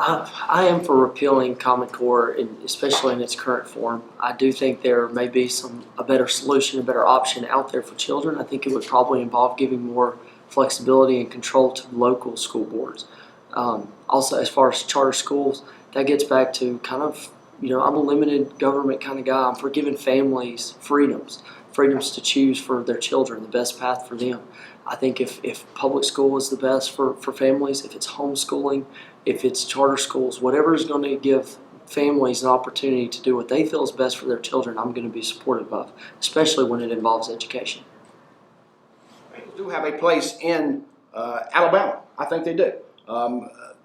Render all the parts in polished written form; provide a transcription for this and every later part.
I am for repealing Common Core, especially in its current form. I do think there may be a better solution, a better option out there for children. I think it would probably involve giving more flexibility and control to local school boards. Also, as far as charter schools, that gets back to kind of, I'm a limited government kind of guy. I'm for giving families freedoms to choose for their children, the best path for them. I think if public school is the best for families, if it's homeschooling, if it's charter schools, whatever is going to give families an opportunity to do what they feel is best for their children, I'm going to be supportive of, especially when it involves education. They do have a place in Alabama. I think they do.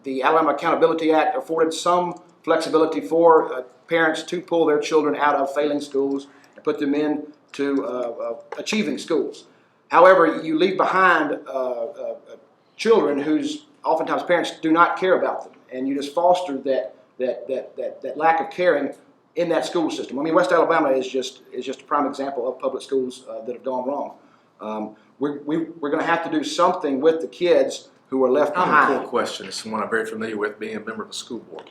The Alabama Accountability Act afforded some flexibility for parents to pull their children out of failing schools and put them into achieving schools. However, you leave behind children whose oftentimes parents do not care about them, and you just foster that lack of caring in that school system. I mean, West Alabama is just a prime example of public schools that have gone wrong. We're going to have to do something with the kids who are left behind. Cool question. It's one I'm very familiar with, being a member of a school board.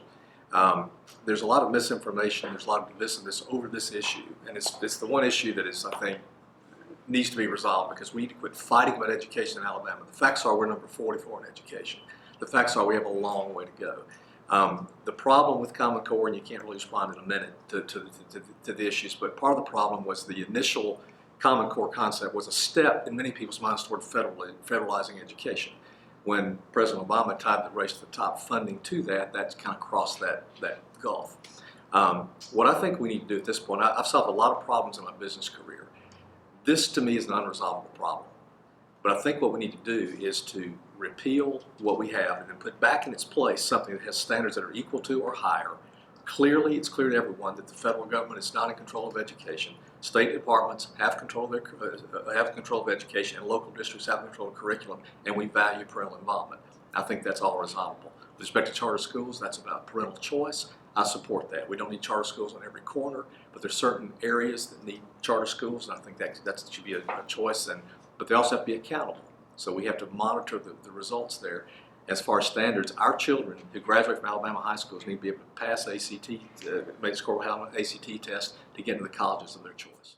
There's a lot of misinformation. There's a lot of divisiveness over this issue, and it's the one issue that is, I think, needs to be resolved, because we need to quit fighting about education in Alabama. The facts are we're number 44 in education. The facts are we have a long way to go. The problem with Common Core, and you can't really respond in a minute to the issues, but part of the problem was the initial Common Core concept was a step in many people's minds toward federalizing education. When President Obama tied the race to the top funding to that, that's kind of crossed that gulf. What I think we need to do at this point, I've solved a lot of problems in my business career. This, to me, is an unresolvable problem. But I think what we need to do is to repeal what we have and then put back in its place something that has standards that are equal to or higher. Clearly, it's clear to everyone that the federal government is not in control of education. State departments have control of education, and local districts have control of curriculum, and we value parental involvement. I think that's all resolvable. With respect to charter schools, that's about parental choice. I support that. We don't need charter schools on every corner, but there's certain areas that need charter schools, and I think that should be a choice. But they also have to be accountable. So we have to monitor the results there. As far as standards, our children who graduate from Alabama high schools need to be able to pass ACT, make score an ACT test to get into the colleges of their choice.